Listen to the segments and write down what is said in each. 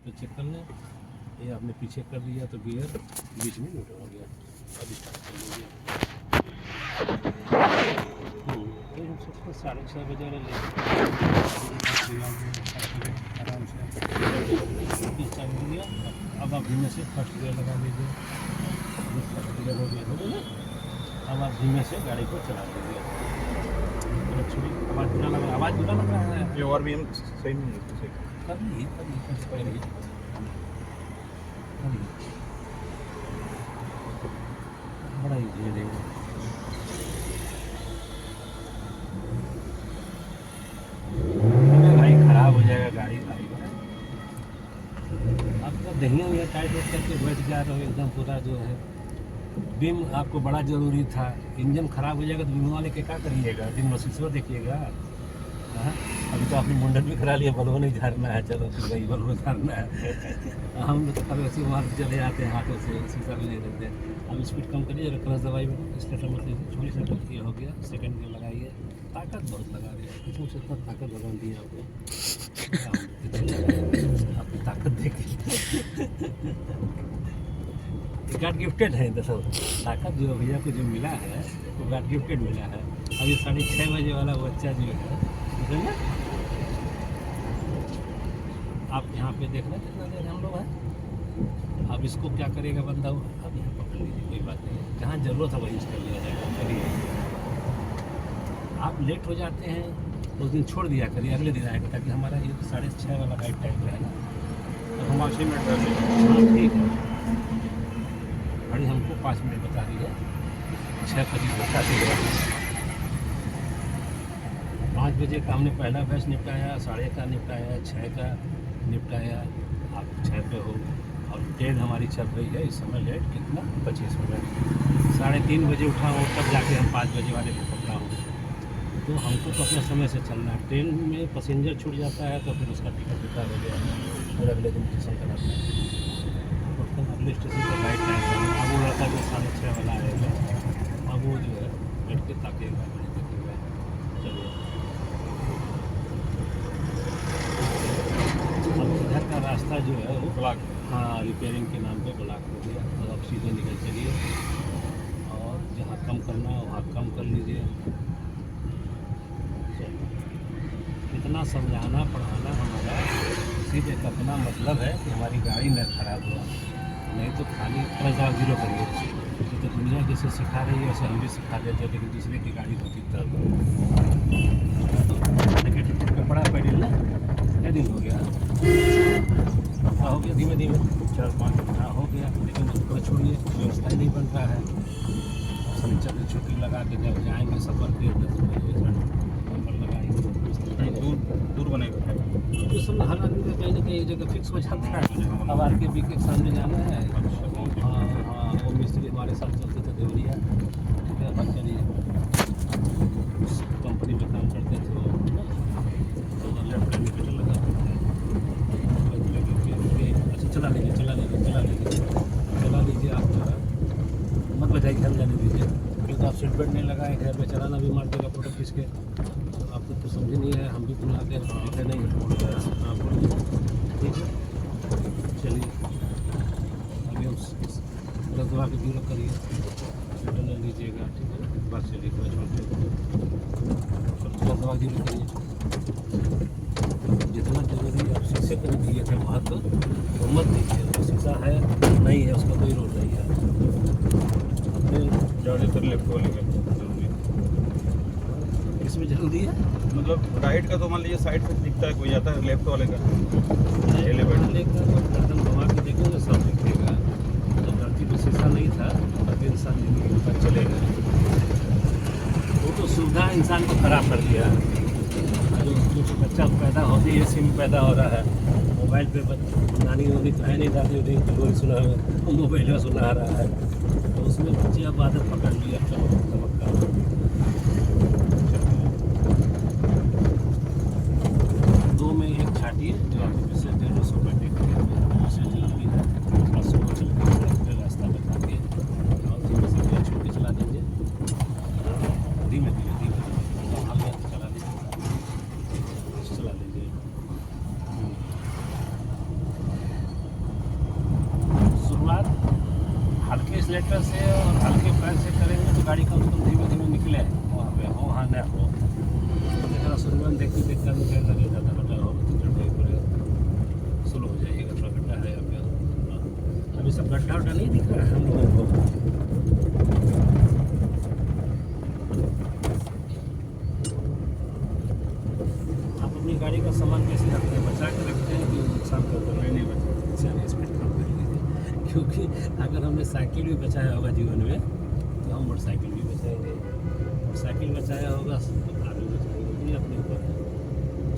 पे चेक कर लें। ये आपने पीछे कर दिया तो गियर बीच में न्यूट्रल हो गया। अब स्टार्ट कर लीजिए। हम सबको 6:30 बजे ले आराम से चालू हो गया। अब आप धीमे से फर्स्ट गियर लगा लीजिए। फर्स्ट गियर हो गया ना। अब आप धीमे से गाड़ी को चला लीजिए। आवाज़ बुरा लग रहा है। ये और भी हम सही नहीं है सही कर लीजिए बड़ा ही धीरे धीरे। भाई खराब हो जाएगा गाड़ी भाई। आपका दहिया हुआ टाइट करके बैठ जा रहे हो एकदम पूरा जो है। बीम आपको बड़ा ज़रूरी था। इंजन खराब हो जाएगा तो बीम वाले के क्या करिएगा? दिन में शीशो देखिएगा। हाँ, अभी तो आपने मुंडन भी करा लिया। बलवा नहीं झाड़ना है, चलो फिर वही बलवा झाड़ना है। हम लोग तो कभी ऐसे वहाँ चले जाते हैं हाथों से, शीशा भी नहीं देते। अब स्पीड कम करिए, क्लच दबाई स्टार्टर मत लीजिए। छोटी सेटअप ये हो गया। सेकंड गियर लगाइए। ताकत बहुत लगा रही है, इसमें से इतना ताकत लगा दी है आपको। आपकी ताकत देखिए। गॉड गिफ्टेड है दरअसल। ताकत जो भैया को जो मिला है वो गॉड गिफ्टेड मिला है। अभी 6:30 बजे वाला बच्चा जो है ना, आप यहाँ पे देख रहे हैं कितना देर हम लोग हैं। अब इसको क्या करेगा बंदा? अब यहाँ पकड़ लीजिए, कोई बात नहीं है। जहाँ ज़रूरत है वही कर लिया जाएगा। चलिए, आप लेट हो जाते हैं उस दिन छोड़ दिया करिए, अगले दिन आएगा, ताकि हमारा ये 6:30 वाला राइट टाइम रहेगा। तो हम 8 मिनट कर लेंगे। हाँ ठीक है। घड़ी हमको 5 मिनट बता रही है। 6:25 बता दी है। 5 बजे का हमने पहला बैच निपटाया, 1:30 का निपटाया, 6 का निपटाया। आप 6 पे हो और ट्रेन हमारी चल रही है इस समय। लेट कितना? 25 मिनट। 3:30 बजे उठा हूँ, तब जाके हम 5 बजे वाले को पकड़ा हूँ। तो हमको तो अपने समय से चलना है। ट्रेन में पैसेंजर छूट जाता है तो फिर उसका टिकट बेकार हो गया। फिर अगले दिन स्टेशन कराते हैं। अगले स्टेशन पर राइट टाइम पर अब वो रहता है कि 6:30 वाला आएगा। अब वो जो है बैठ के ताकेगा, देखेगा। चलिए, अब इधर का रास्ता जो है वो ब्लॉक। हाँ, रिपेयरिंग के नाम पे ब्लॉक हो गया। तो अब सीधे निकल चलिए और जहाँ कम करना है वहाँ कम कर लीजिए। इतना समझाना पढ़ाना हमारा सीधे अपना मतलब है कि हमारी गाड़ी न खराब हो। नहीं तो खाली कर्जा जीरो करिए। तो दुनिया जैसे सिखा रही है वैसे हम भी सिखा देते हैं, लेकिन दूसरे की गाड़ी होती तब। कपड़ा पहले ना क्या दिन हो गया? हो गया धीमे धीमे 4-5 हाँ हो गया, लेकिन उसको छोड़िए, व्यवस्था ही नहीं बन रहा है। शनिचर की छुट्टी लगा के जब जाएंगे सफर के नंबर लगाएंगे। दूर बनेगा तो सब हर आदमी का कहीं ना कहीं एक जगह फिक्स हो जाता है। अब आर के बी के सामने जाना है। हाँ हाँ, वो मिस्त्री हमारे साथ चलते थे देवरिया। ठीक है, अब चलिए उस कंपनी में काम करते थे वो ना, तो लेफ्ट इंडिकेटर लगाते थे। अच्छा चला लीजिए आप जो है मत बजाइए, घर जाने दीजिए। क्योंकि आप सीट बेल्ट नहीं लगाए, घर में चलाना भी मार देगा फोटो खींच के। आपको तो समझ नहीं है, हम भी बुला के दिखे नहीं है। हाँ बोलिए, ठीक है। चलिए अभी हम दवा की जीरो करिए, रिटर्न ले लीजिएगा। ठीक है, बस चलिए कोई छोड़ते दवा जीरो करिए। जितना जरूरी है आप शीशे को दिए थे महत्व तो मत दीजिए। शीशा है नहीं है उसका कोई रोल नहीं है। अपने ज़्यादातर लेफ्ट वाले का जरूरी है। इसमें जरूरी है मतलब राइट का तो मान लीजिए साइड से दिखता है, कोई जाता है लेफ्ट वाले का एलिवेटर लेकर तो गर्दन घुमा के देखेंगे सब दिखेगा। तो धरती पर शीशा नहीं था तब इंसान जिंदगी पर चलेगा। वो तो सुविधा इंसान को खराब कर दिया। जो बच्चा पैदा होते ही एसी में पैदा हो रहा है, मोबाइल पे नानी वानी तो है नहीं, दादी वादी लोग सुना है, मोबाइल में सुना रहा है। तो उसमें बच्चे अब आदत पकड़ लिया। चलो चमत्कार 2 में 1 छाटिए जो आपको पिछले 150 का देखिए उससे जरूरी है। थोड़ा स्लो चल के रास्ता बता के और धीमे से छोड़ के चला दीजिए। धीमे चला लीजिए। एक्सीलेटर से और हल्के पैर से करेंगे तो गाड़ी कम से कम धीमे धीमे निकले वहाँ पे हो वहाँ न हो। तो देखना शुरू में देखते देखते आदमी देर लगे जाता गड्ढा हो तो चढ़ पड़ेगा, स्लो हो जाइएगा, थोड़ा गड्ढा है यहाँ पे। अभी सब गड्ढा उड्ढा नहीं दिख रहा है हम लोगों को। आप अपनी गाड़ी का सामान कैसे रखते हैं, बचा के रखते हैं कि नुकसान करते हैं? नहीं बचा, चलिए इस पर काम करेंगे। क्योंकि अगर हमने साइकिल भी बचाया होगा जीवन में तो हम मोटरसाइकिल भी बचाएंगे, मोटरसाइकिल बचाया होगा तो कार भी बचाएंगे। ये अपने ऊपर है।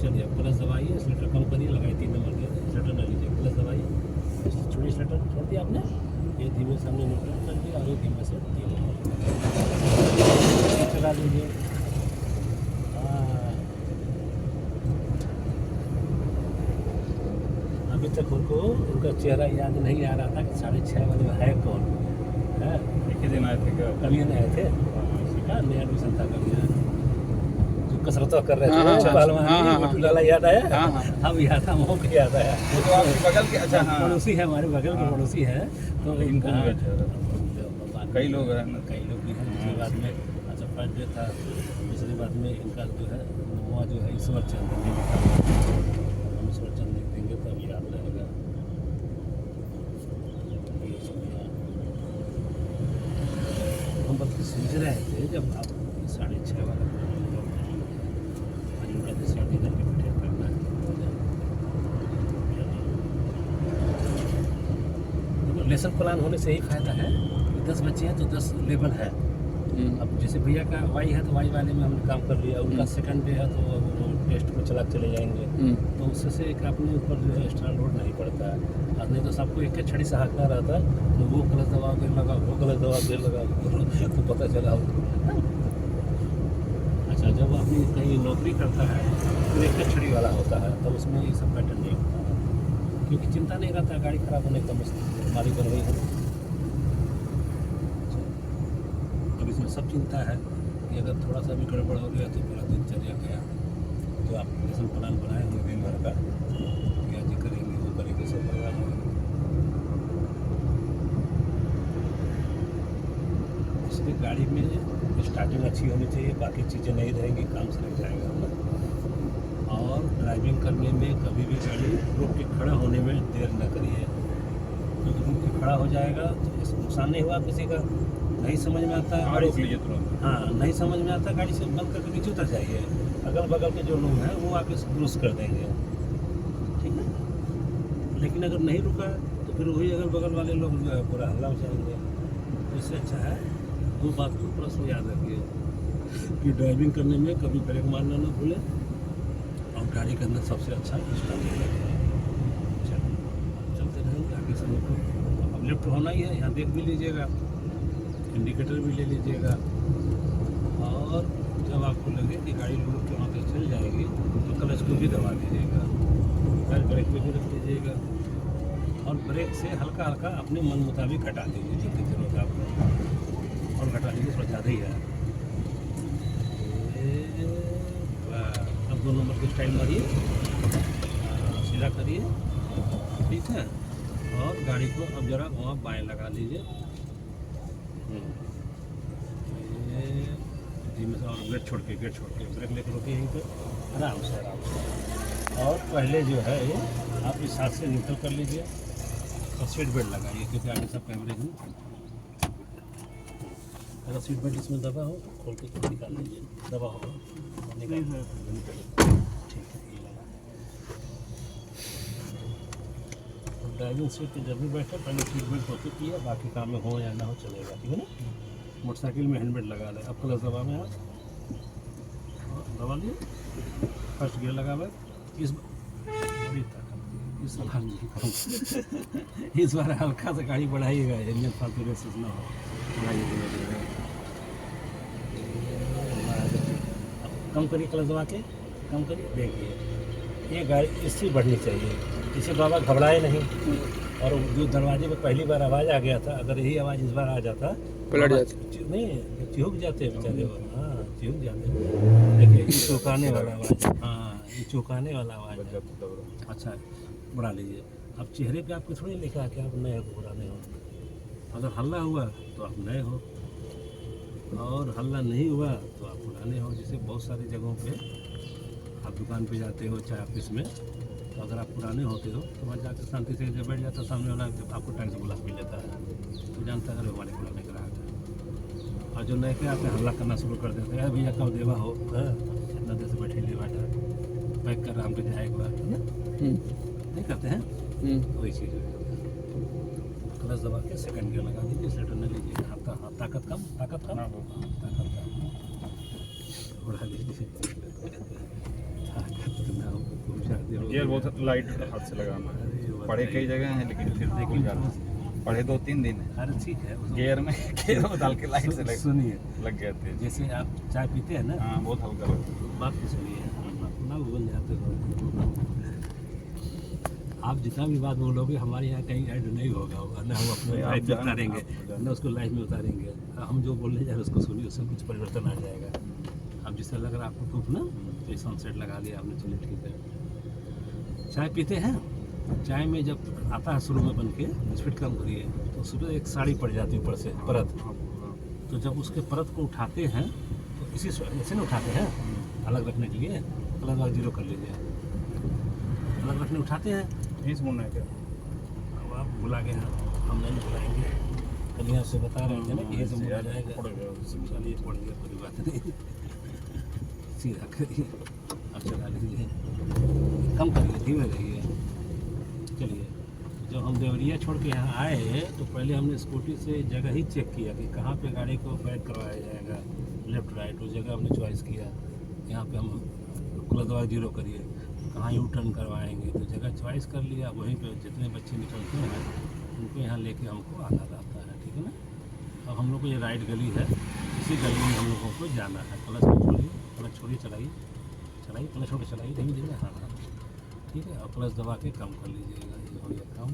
चलिए अब क्लच दबाइए, एक्सीलेटर कम करिए, लगाइए 3 नंबर के, एक्सीलेटर न लीजिए, क्लच दबाइए, छोड़िए एक्सीलेटर, छोड़ दिया आपने, ये धीमे से हमने न्यूट्रल कर दिया और ये धीमे से 3 नंबर चला लीजिए। अभी तक उनको उनका चेहरा याद नहीं आ रहा था कि 6:30 वाले में है कौन है। एक ही दिन आए थे क्या? कल नहीं आए थे, नया एडमिशन था कल, जो कसरत कर रहे थे मोटू लाला याद आया। हम याद था, मोह को याद आया। वो तो आपके बगल के, अच्छा हाँ, पड़ोसी है, हमारे बगल के पड़ोसी है। तो इनका कई लोग हैं, कई लोग भी हैं। दूसरी बात में अच्छा फर्स्ट डे था, दूसरी बात में इनका जो है वो जो है ईश्वर चंद, हम ईश्वर चंद लिख देंगे तो अब याद रहेगा। हम बल्कि सोच रहे थे जब आप 6:30 वाला उनका दूसरा दिन रिपीट करना है। लेसन प्लान होने से यही फायदा है कि 10 बच्चे हैं तो 10 लेवल है। अब जैसे भैया का वाई है तो वाई वाले में हमने काम कर लिया, उनका सेकंड डे है तो वो टेस्ट में चले जाएंगे। तो उससे एक अपने ऊपर जो है एक्स्ट्रा लोड नहीं पड़ता है। अब नहीं तो सबको एक छड़ी से हाँकना रहता है, तो वो गलत दवा देर लगा, वो गलत दवा देर लगा, तो पता चला हो। अच्छा जब आदमी कहीं नौकरी करता है तो एक छड़ी वाला होता है, तब उसमें ये सब पैटर्न नहीं होता है, क्योंकि चिंता नहीं रहता गाड़ी खराब होने का बीमारी बन गई है। अब इसमें सब चिंता है कि अगर थोड़ा सा भी गड़बड़ हो गया तो पूरा दिनचर्या गया। तो आप लेसन प्लान बनाए हुए दिन भर का, क्या जी करेंगे वो करेंगे, सब करवा लेंगे। इसलिए गाड़ी में स्टार्टिंग अच्छी होनी चाहिए, बाकी चीज़ें नहीं रहेंगी, काम से लग जाएगा। और ड्राइविंग करने में कभी भी गाड़ी रोक के खड़ा होने में देर न करिए, क्योंकि रोक के खड़ा हो जाएगा तो नुकसान नहीं हुआ किसी का। नहीं समझ में आता है गाड़ी से, हाँ नहीं समझ में आता, गाड़ी से बंद करके नीचे उतर जाइए। अगल बगल के जो लोग हैं वो आके क्रॉस कर देंगे, ठीक है। लेकिन अगर नहीं रुका तो फिर वही अगल बगल वाले लोग जो है पूरा हल्ला हो जाएंगे। तो इससे अच्छा है वो बात को थोड़ा सा याद रखिए कि ड्राइविंग करने में कभी ब्रेक मारना ना भूलें, और गाड़ी के अंदर सबसे अच्छा स्टार्टिंग रखें। चलते रहेंगे आगे समय को। अब लेफ्ट होना ही है, यहाँ देख भी लीजिएगा, इंडिकेटर भी ले लीजिएगा। और जब आपको लगे कि गाड़ी रुक के वहाँ तक चल जाएगी तो क्लच को भी दबा दीजिएगा, फिर ब्रेक पे भी रख दीजिएगा, और ब्रेक से हल्का हल्का अपने मन मुताबिक घटा दीजिए जितनी जरूरत है आपको, और घटा लीजिए, थोड़ा ज़्यादा ही है। अब 2 नंबर की स्टाइल मारिए, सीधा करिए, ठीक है। और गाड़ी को अब जरा वहाँ बाएँ लगा लीजिए, धीमे से, और गेट छोड़ के ब्रेक लेकर रोकिए यहीं पे, आराम से। और पहले जो है ये आप इस हाथ से न्यूट्रल कर लीजिए और सीट बेल्ट लगाइए, क्योंकि आगे सब कैमरे हैं। अगर सीट बेल्ट इसमें दबा हो तो खोल के निकाल लीजिए, दबा होगा ठीक है। ड्राइविंग सीट पर जब भी बैठे पहले सीट बेल्ट होती की है, बाकी काम में हो या ना हो चलेगा, ठीक है ना। मोटरसाइकिल में हैंडबेल्ट लगा लें। अब क्लच दबा में आप दबा लिए, फर्स्ट गियर लगा हुआ, इस बार हल्का से गाड़ी बढ़ाइएगा, इंजन फालतू रेसेस ना हो, कम करिए, क्लच दबा के कम करिए। देखिए ये गाड़ी इससे बढ़नी चाहिए, इसे बाबा घबराए नहीं। और जो दरवाजे में पहली बार आवाज़ आ गया था, अगर यही आवाज़ इस बार आ जाता पलट जाते, नहीं चिहुक जाते बेचारे वो, हाँ चिहुक जाते। देखिए ये चौंकाने वाला आवाज़, हाँ ये चौंकाने वाला आवाज़ है। अच्छा बढ़ा लीजिए। अब चेहरे पे आपको थोड़ी लिखा है कि आप नए को बुरा नहीं हो, अगर हल्ला हुआ तो आप नए हो, और हल्ला नहीं हुआ तो आप पुराने हो। जैसे बहुत सारी जगहों पे आप दुकान पे जाते हो, चाहे ऑफिस में, तो अगर आप पुराने होते हो तो वहाँ जाकर शांति से जब बैठ जाता, सामने वाला आपको टाइम से बुला पी लेता है, तो जानता है अरे हमारे पुराने ग्राहक है। और जो नए के आते हैं हल्ला करना शुरू कर देते हैं, भैया कब देवा हो, इतना देर से बैठे ले बैठा, पैक कर रहा, हमको जाए एक बार, है ना? नहीं करते हैं, वही चीज़ है। क्लच दबा के सेकंड गियर लगा दीजिए, एक्सीलेटर न लीजिए, हाथ ताकत कम, ताकत कम, ताकत कम, उड़ा लीजिए, ताकत ना हो तो शादी हो। गियर बहुत लाइट हाथ से लगाना है। अरे पढ़े कई जगह हैं लेकिन फिर लेकिन पढ़े 2-3 दिन है। अरे ठीक है, गियर में गियर में डाल के लाइट से सुनिए, लग गए थे। जैसे आप चाय पीते हैं ना, हाँ बहुत हल्का लगता है। बात तो सुनिए, अपना बोल जाते हो, आप जितना भी बात बोलोगे हमारे यहाँ कहीं ऐड नहीं होगा, न हम अपने लाइफ में उतारेंगे, न उसको लाइफ में उतारेंगे। हम जो बोलने जा रहे हैं उसको सुनिए, उससे कुछ परिवर्तन आ जाएगा। अब जिससे लग रहा है आपको धूप ना, तो ये सनसेट लगा लिया आपने, चलिए ठीक है। चाय पीते हैं, चाय में जब आता है शुरू में बन के, स्पीड कम करिए, तो सुबह एक साड़ी पड़ जाती है ऊपर से परत, तो जब उसके परत को उठाते हैं तो इसी ऐसे ना उठाते हैं, अलग रखने के लिए अलग जीरो कर लीजिए, अलग रखने उठाते हैं। इस मुन्ना है क्या? अब आप बुला के, हम नहीं बुलाएंगे, कल यहाँ से बता रहे थे ना कि ये सब बुला जाएगा, चलिए पड़ गया, कोई बात नहीं, सीधा करिए, अब चला लीजिए, कम करिए, धीमे रहिए। चलिए, जब हम देवरिया छोड़ के यहाँ आए तो पहले हमने स्कूटी से जगह ही चेक किया कि कहाँ पे गाड़ी को बैक करवाया जाएगा, लेफ्ट राइट, उस जगह हमने चॉइस किया। यहाँ पे हम क्लच दबा जीरो करिए, कहाँ यू टर्न करवाएंगे, तो जगह चॉइस कर लिया। वहीं पे जितने बच्चे निकलते हैं उनको यहाँ लेके हमको आना रहता है, ठीक है ना। अब हम लोग को ये राइट गली है, इसी गली में हम लोगों को जाना है। क्लच छोड़िए, क्लच छोड़िए, चलाइए चलाइए, क्लच छोड़ के चलाइए, धीमे धीमे, हाँ हाँ ठीक है। और क्लच दबा के कम कर लीजिएगा, ये हो गया काम।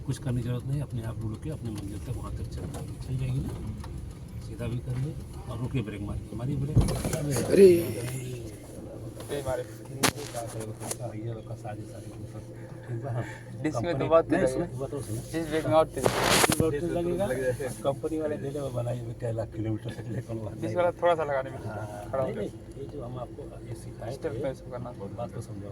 कुछ करने की जरूरत नहीं, अपने आप रुक के अपने मंजिल तक वहाँ तक चल जाएगी ना। सीधा भी करिए और रुकिए, ब्रेक मारिए, मारिए ब्रेक। अरे इसमें तो बात लगेगा, कंपनी वाले दिले में बनाई हुई 1.5 लाख किलोमीटर तक लेकर इस वाला थोड़ा सा लगाने में खड़ा हो नहीं, ये जो हम आपको ये सिखाए थे, करना बात को समझो,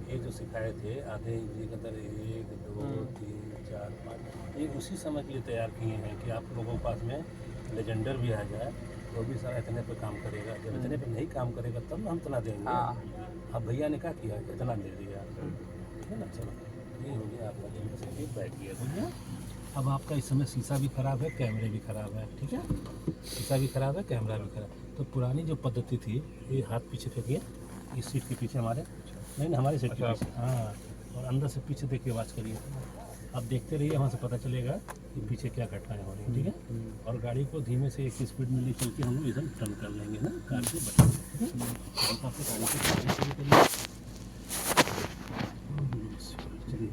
ये जो सिखाए थे आधे इंच के अंदर 1 2 3 4 5, ये उसी समय के लिए तैयार किए हैं कि आप लोगों के पास में लेजेंडर भी आ जाए तो भी सारा इतने पे काम करेगा। जब इतने पे नहीं काम करेगा तब ना हम इतना देंगे। अब भैया ने क्या किया, इतना दे दिया, ठीक है ना। चलो ये हो गया आपका जल्दी से ये बैठ गया, हो गया। अब आपका इस समय शीशा भी ख़राब है, कैमरे भी ख़राब है, ठीक है, शीशा भी ख़राब है, कैमरा भी ख़राब। तो पुरानी जो पद्धति थी, ये हाथ पीछे फेंकिए, इस सीट के पीछे हमारे, नहीं हमारी सीट के पीछे, हाँ, और अंदर से पीछे देख के आवाज़ करिए। आप देखते रहिए, वहाँ से पता चलेगा कि पीछे क्या घटनाएं हो रही हैं, ठीक है। और गाड़ी को धीमे से एक स्पीड में ले चल के हम लोग एकदम टर्न कर लेंगे ना, कार से बचा, ठीक है। हल्का से गाड़ी को चलाना शुरू करिए, चलिए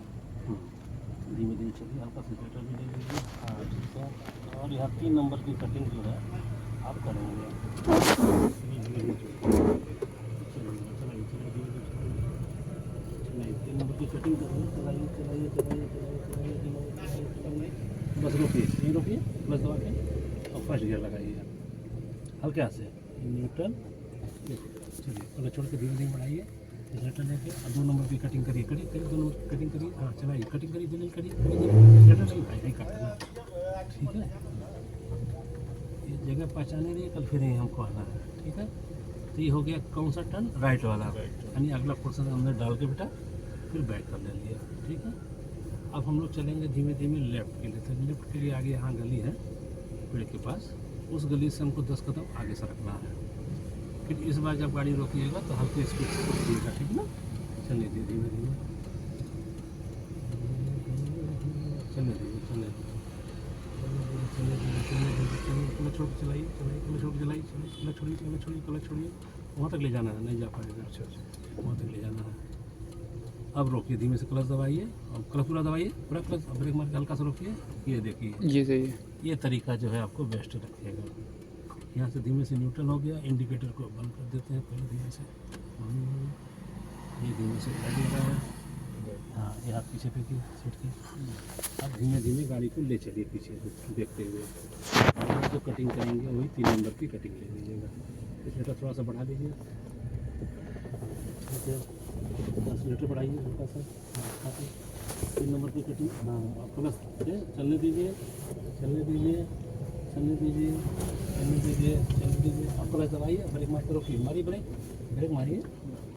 धीमे धीमे चलिए, हल्का से पेट्रोल भी ले लीजिए, हाँ ठीक है। और यहाँ 3 नंबर की कटिंग जो है आप करेंगे, की कटिंग करिए, चलाइए चलाइए चलाइए चलाइए चलाइए, बस रोकिए, यहीं रोकिए, बस दबा के और फर्स्ट गियर लगाइए हल्के से, न्यूट्रल, चलिए पहले छोड़ के धीरे धीरे बढ़ाइए, एक्सीलेटर लेके और 2 नंबर की कटिंग करिए, करिए करिए 2 नंबर की कटिंग करिए, हाँ चलाइए, कटिंग करिए, दिल करिए, एक्सीलेटर नहीं भाई, नहीं करना, ठीक है। ये जगह पहचाने रही, कल फिर यहीं हमको आना है, ठीक है। तो ये हो गया कौन सा टर्न, राइट वाला, यानी अगला पोर्सन हमने डाल के बेटा फिर बैक कर ले लिया, ठीक है। अब हम लोग चलेंगे धीमे धीमे लेफ़्ट के लिए, तो लेफ़्ट के लिए आगे यहाँ गली है पेड़ के पास, उस गली से हमको 10 कदम आगे सरकना है। फिर इस बार जब गाड़ी रोकिएगा तो हल्के स्पीड से रोकिएगा, ठीक है ना। चलिए धीरे धीमे धीमे चलिए धीरे चलिए क्लच छोड़ के चलाइए, चलाइए क्लच छोड़ के चलाइए, क्लच छोड़िए, क्लच छोड़िए, क्लच छोड़िए, वहाँ तक ले जाना है, नहीं जा पाएगा, अच्छा अच्छा वहाँ तक ले जाना है। अब रोकिए, धीमे से क्लच दबाइए और क्लच पूरा दबाइए, पूरा क्लच, ब्रेक मार के हल्का से रोकिए, ये देखिए, ये सही है। ये तरीका जो है आपको बेस्ट रखिएगा। यहाँ से धीमे से न्यूट्रल हो गया, इंडिकेटर को बंद कर देते हैं पहले धीमे से, ये धीमे से लग रहा है, हाँ ये हाथ पीछे फेंकिए सीट के, अब धीमे धीमे गाड़ी को ले चलिए पीछे से देखते हुए। और जो कटिंग करेंगे वही 3 नंबर की कटिंग ले लीजिएगा। एक्सीलेटर थोड़ा सा बढ़ा दीजिए, ठीक है। एक्सीलेटर बढ़ाइए हल्का सा, हाँ, 3 नंबर की कटिंग, हाँ। और प्लस से चलने दीजिए, चलने दीजिए, चलने दीजिए, चलने दीजिए, चलने दीजिए। आप प्लस दबाइए, ब्रेक मार कर रोकिए, मारिए ब्रेक, ब्रेक मारिए,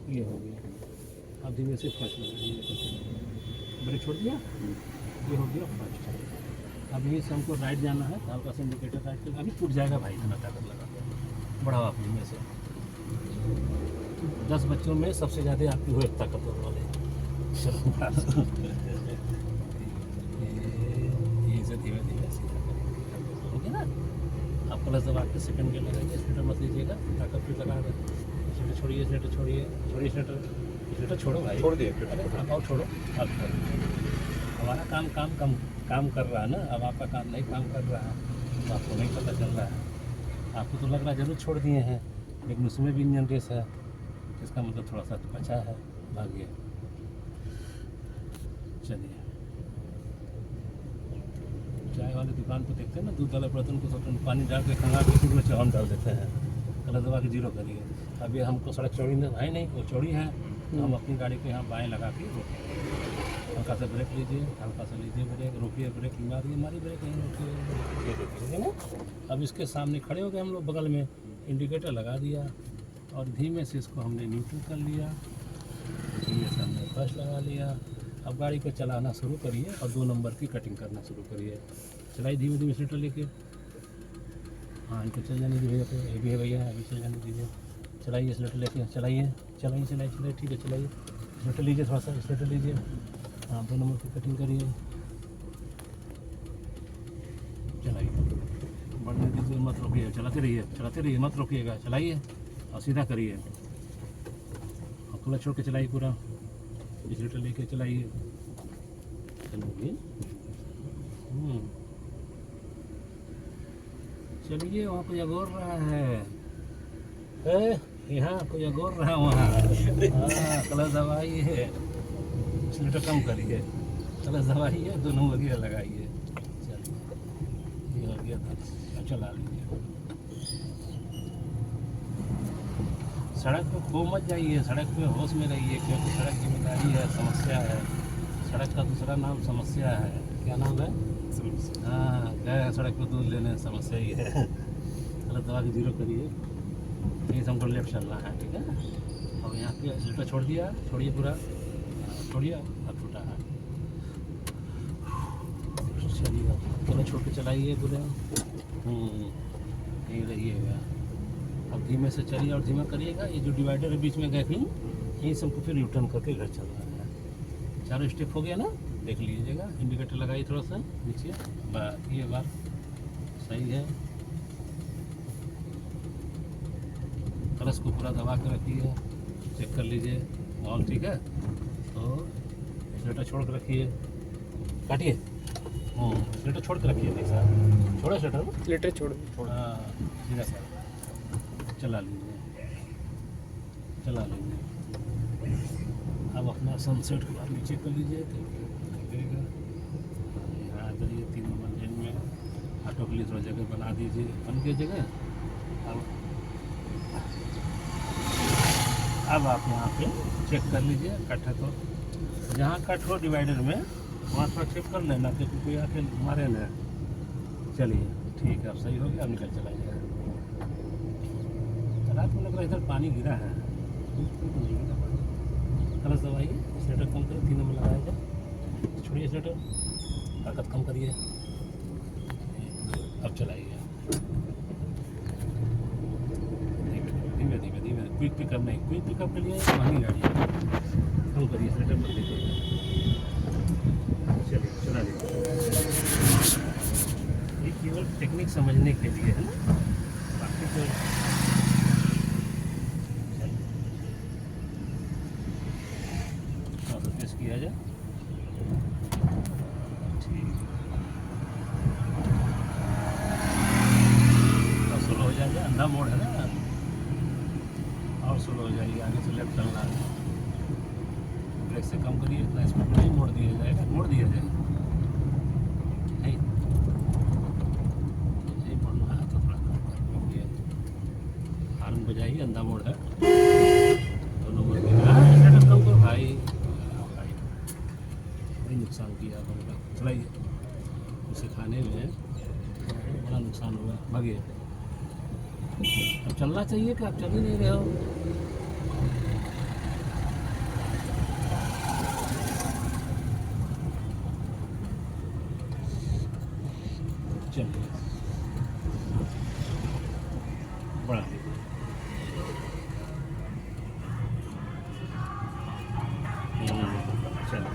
ये हो गया। अब धीमे से फर्स्ट लगाइए, ब्रेक छोड़ दिया, ये हो गया फर्स्ट। अब यहीं से हमको राइट जाना है, तो हल्का सा इंडिकेटर राइट कर, अभी टूट जाएगा भाई, इतना ताकत लगा के बढ़ाओ आप धीमे से। 10 बच्चों में सबसे ज़्यादा आपकी हो एक ताकतवर वाले। चलो ये से धीमे धीमे सीधा करेंगे, हो गया ना। आप प्लस दबा के सेकंड गेयर लगाइए, स्लेटर मत लीजिएगा, ताकत फिर लगा कर स्लेटर छोड़िए, स्लेटर छोड़िए, छोड़िए स्लेटर छोड़ो भाई, छोड़ दिए। अरे आप और छोड़ो, आप छोड़ो। हमारा काम कर रहा है ना, अब आपका काम नहीं काम कर रहा है, तो आपको नहीं पता चल रहा है। आपको तो लग रहा है जरूर छोड़ दिए हैं, लेकिन उसमें भी इंजन रेस है, इसका मतलब थोड़ा सा बचा है, भागिए। चलिए, चाय वाली दुकान पर देखते हैं ना, दूध वाले बर्तन को सब पानी डाल के खंगाल के उसी में चावल डाल देते हैं, कलर दबा के 0 करिए। अब ये हमको सड़क चौड़ी है नहीं, वो चौड़ी है, तो हम अपनी गाड़ी को यहाँ बाएँ लगा के रोकेंगे। हल्का सा ब्रेक लीजिए, हल्का सा लीजिए ब्रेक, रोकिए ब्रेक, मारिए मारिए ब्रेक, यहीं रोकिए, ये देखिए ना। अब इसके सामने खड़े हो गए हम लोग, बगल में इंडिकेटर लगा दिया और धीमे से इसको हमने न्यूट्रल कर लिया, धीमे से हमने फर्स्ट लगा लिया। अब गाड़ी को चलाना शुरू करिए और 2 नंबर की कटिंग करना शुरू करिए। चलाइए धीमे धीमे स्लेटर लेके, हाँ इनको चल जाने दीजिए भैया को, ये भी है भैया, अभी चल जाने दीजिए। चलाइए स्लेटर लेके, चलाइए चलाइए चलाइए चलाइए, ठीक है चलाइए। स्लेटर लीजिए, थोड़ा सा स्लेटर लीजिए, हाँ 2 नंबर की कटिंग करिए, चलाइए, बढ़ने दीजिए, मत रोकिए, चलाते रहिए, मत रोकिएगा, चलाइए और सीधा करिए और क्लच छोड़ के चलाइए पूरा, स्लेटर लेके चलाइए। चलिए चलिए, वहाँ कोई अगोर रहा है, यहाँ कोई अगोर रहा है वहाँ, हाँ कलर दबाइए, स्लेटर कम करिए, कलर दबाइए, 2 नंबर गियर लगाइए। चलिए ये हो गया था, चला लीजिए। सड़क पे खो मत जाइए, सड़क पे होश में रहिए, क्योंकि सड़क जिम्मेदारी है, समस्या है। सड़क का दूसरा नाम समस्या है, क्या नाम है? हाँ, गए सड़क पे दूध लेने, समस्या ही है। गलत दबा के 0 करिए, यहीं से हमको लेफ्ट चलना है, ठीक है। और यहाँ पे स्लेटर छोड़ दिया, छोड़िए पूरा, छोड़िए, अब छूटा है। चलिए थोड़ा छोड़ के चलाइए पूरे, यहीं रहिएगा। अब धीमे से चलिए और धीमा करिएगा। ये जो डिवाइडर है बीच में गए फिर यहीं से हमको फिर यूटर्न करके घर चलना है। 4 स्टेप हो गया ना, देख लीजिएगा। इंडिकेटर लगाइए थोड़ा सा नीचे, ये बार सही है। क्लच को पूरा दबा के रखिए, चेक कर लीजिए माहौल ठीक है। तो स्लेटर छोड़ के रखिए, काटिए, स्लेटर छोड़ के रखिए, नहीं सर छोड़ा स्लेटर, स्लेटर छोड़ हाँ सीधा सर, चला लीजिए, चला लीजिए। अब अपना सनसेट को आप नीचे कर लीजिए, देखिएगा यहाँ करिए 3 नंबर लेन में। ऑटो के लिए थोड़ा जगह बना दीजिए, बन गई जगह। अब आप यहाँ पे चेक कर लीजिए, कट है तो जहाँ कट हो डिवाइडर में वहाँ थोड़ा चेक कर लेना, क्योंकि कोई आके मारे ना। चलिए ठीक है, अब सही हो गया, अब निकल चलाइए। रात को लग रहा है इधर पानी गिरा है, क्लच दबाइए, स्लेटर कम करिए, 3 नंबर लगाया जाए, छोड़िए स्लेटर, ताकत कम करिए, अब चलाइए। धीमे धीमे धीमे, क्विक पिकअप नहीं, क्विक पिकअप के लिए महंगी गाड़ी है, कम करिए स्लेटर मत दीजिए। चलिए चला लीजिए, ये केवल टेक्निक समझने के लिए है ना, बाकी तो किया जाए। ठीक, और स्लो हो जाएगा, अंधा मोड़ है ना, और स्लो हो जाएगी, आगे से लेफ्ट चलना है। ब्रेक से कम करिए, इतना स्पीड नहीं मोड़ दिया जाएगा, मोड़ दिया जाएगा। किया होगा, चलाइए। उसे खाने में बड़ा नुकसान हुआ, भागिए। अब चलना चाहिए कि आप चल ही नहीं रहे हो। चलिए, बड़ा चलो।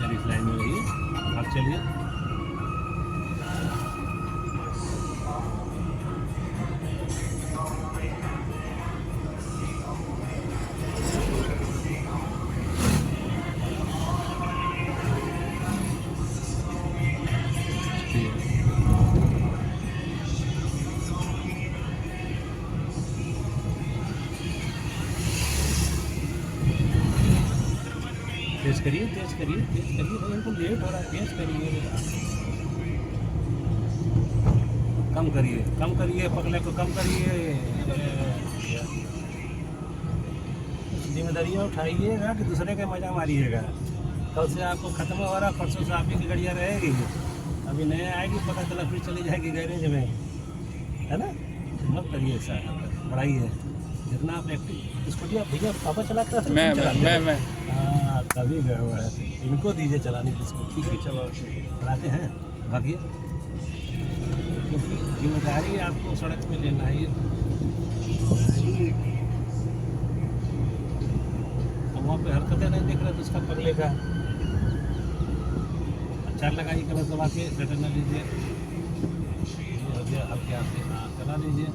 चलिए, इस लाइन में रहिए, आप चलिए। तेज करिए, तेज करिए, तेज करिए भाई, हमको लेट हो रहा है, तेज करिए। कम करिए, पगले को कम करिए। जिम्मेदारियाँ उठाइएगा कि दूसरे का मजा मारिएगा। कल से आपको खत्म हो रहा, परसों से आप ही की गाड़ियाँ रहेगी, अभी नए आएगी, पता चला फिर चली जाएगी गैरेज में, है ना। मत करिए ऐसा, बढ़ाइए जितना आप एक्टिव। स्कूटी आप भैया पापा चलाते हैं? मैं हाँ, तभी गड़बड़ है। इनको दीजिए चलाने की स्कूटी, ठीक है, चलो चलाते हैं, भागिए। क्योंकि जिम्मेदारी आपको सड़क पे लेना है। अब वहाँ पे हरकतें नहीं देख रहे तो उसका पगले का अच्छा लगाइए, कलर दबा के रिटर्न लीजिए। ये हो गया, अब क्या चला लीजिए।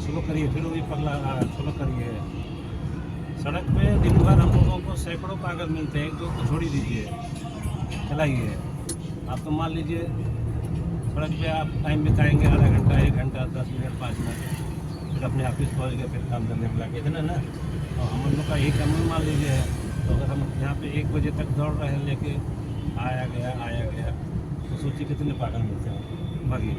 स्लो करिए, फिर वही पगला स्लो करिए। सड़क पे दिन भर हम लोगों को सैकड़ों पागल मिलते हैं, एक दो को छोड़ ही दीजिए, चलाइए। आप तो मान लीजिए सड़क पे आप टाइम बिताएंगे, आधा घंटा, 1 घंटा, 10 मिनट, 5 मिनट, फिर अपने ऑफिस पहुँच गए, फिर काम करने में लगे, इतना ना। और हम लोग का एक अमल मान लीजिए है, तो अगर हम यहाँ पे 1 बजे तक दौड़ रहे हैं लेके आया गया, तो सोचिए कितने पागल मिलते हैं, भागिए।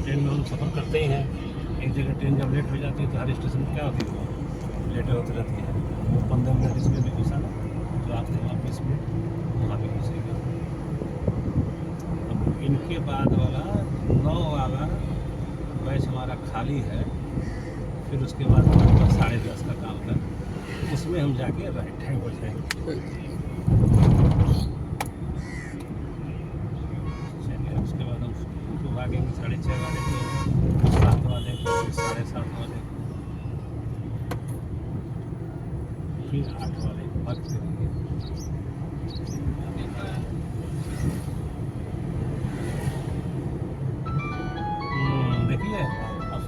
ट्रेन में हम सफ़र करते ही हैं, एक जगह ट्रेन जब लेट हो जाती है तो हर स्टेशन पर क्या होती है, लेट होती रहती है। वो 15 मिनट इसमें भी घुसा ना, तो आपके वापस में वहाँ पे घुसेगा। अब इनके बाद वाला 9 वाला बैच हमारा खाली है, फिर उसके बाद हमारे पास 10:30 का काम था, उसमें हम जाके राइट हैंड हो जाएंगे। चलिए, उसके बाद हम उनको भागेंगे 6:30 वाले को, 7 वाले को, 7:30 वाले को, फिर 8 वाले को भाग करेंगे। देखिए, अब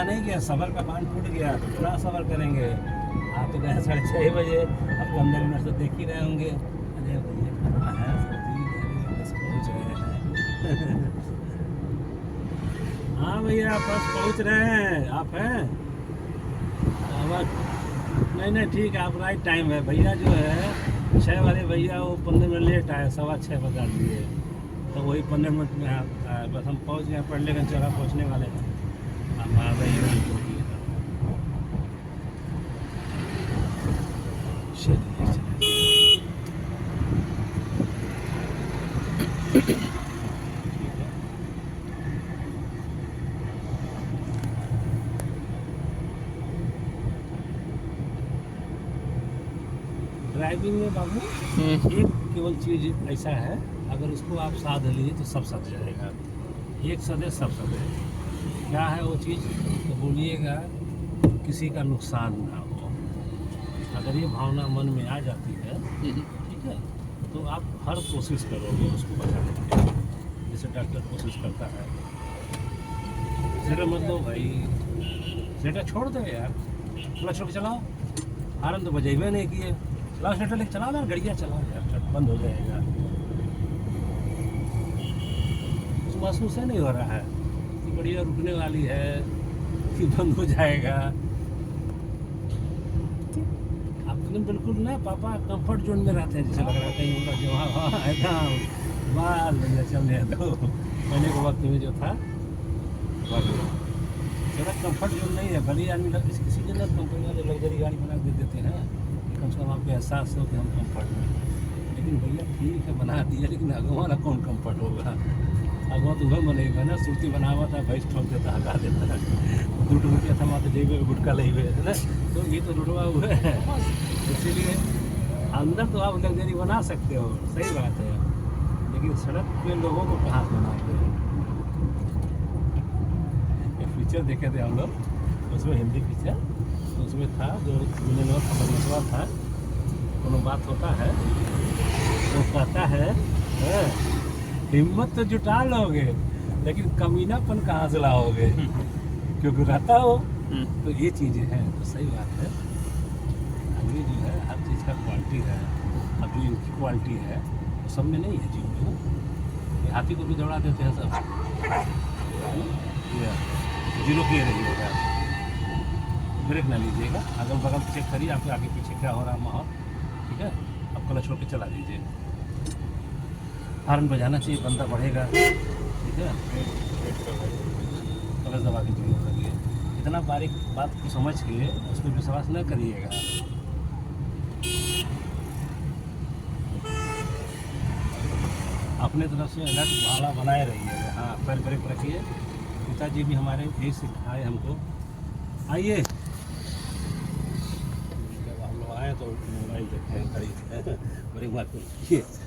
नहीं गया, सफ़र का बांध टूट गया, तो थोड़ा सफ़र करेंगे। आप तो गए 6:30 बजे, अब 15 मिनट से देख ही रहे होंगे। अरे भैया कहाँ है सब्जी, बस पहुँच गए हैं। हाँ भैया, बस पहुँच रहे हैं, आप हैं? नहीं ठीक है, आप राइट टाइम है। भैया जो है 6 वाले भैया, वो 15 मिनट लेट आए, 6:15 बता दिए, तो वही 15 मिनट में आता है। बस हम पहुँच गए, पढ़लेगंज जगह पहुँचने वाले हैं, हम आ गए हैं। ड्राइविंग में बाबू एक केवल चीज़ ऐसा है, अगर उसको आप साध लिए तो सब सध जाएगा। एक सदे सब सदे, क्या है वो चीज़, तो बोलिएगा किसी का नुकसान ना हो। अगर ये भावना मन में आ जाती है, ठीक है, तो आप हर कोशिश करोगे उसको बचाने की, जैसे डॉक्टर कोशिश करता है। सिर्फ मतलब भाई स्लेटर छोड़ दो यार, थोड़ा छोड़ के चलाओ। हारन तो बजेबे नहीं किए, चलाओ स्लेटर लेके चलाओ ना, गड़िया चलाओ यार, चट बंद हो जाएगा। कुछ महसूस ही नहीं हो रहा है कि गड़िया रुकने वाली है कि बंद हो जाएगा। आपने बिल्कुल ना पापा कंफर्ट जोन में रहते हैं, जैसे लग रहा है कहीं उनका जो हाँ एकदम बाल भैया चलने दो। पहले के वक्त में जो था थोड़ा कंफर्ट जोन नहीं है। भले ही आदमी किसी दिन कंपनी वाले लग्जरी गाड़ी बना के दे देते हैं, कम से कम आपको एहसास हो कि हम कंफर्ट में। लेकिन भैया ठीक है बना दिया, लेकिन अगवा वाला कौन कंफर्ट होगा? अगवा तो वह बनेगा ना, सूती बनावा था, भैंस ठोक देता, हटा देता है। 2 रुपया था मात्र जेबे में गुटका ले हुए है ना, तो ये तो रुड़वा हुए है। इसीलिए अंदर तो आप लग्जरी बना सकते हो, सही बात है, लेकिन सड़क पे लोगों को कहाँ बनाते हैं? एक पिक्चर देखे थे हम लोग, उसमें हिंदी पिक्चर, तो उसमें था जो समझवा था, कोनो बात होता है तो कहता है हिम्मत तो जुटा लोगे लेकिन कमीनापन कहाँ से लाओगे? क्योंकि रहता हो तो ये चीज़ें हैं। तो सही बात है, अभी जो है हर चीज़ का क्वालिटी है। अभी इनकी क्वालिटी है तो सब में नहीं है जीव में ना। ये हाथी को भी दौड़ा देते हैं सब, ये जीरो किए रहिएगा, ब्रेक ना लीजिएगा, अगल बगल चेक करिए आपके आगे पीछे क्या हो रहा है माहौल, ठीक है? अब कलच छोड़ के चला दीजिए, हॉर्न बजाना चाहिए, बंदा बढ़ेगा, ठीक है? कलच दबा के जीरो करिए। इतना बारीक बात को समझ के उस पर विश्वास न करिएगा। अपने तरफ से अलर्ट भाड़ा बनाए रहिएगा। हाँ, पैर ब्रेक रखिए। पिताजी भी हमारे यही सिखाए हमको। आइए, जब हम लोग आए तो मोबाइल देखते हैं, खरीद ब्रेक मार के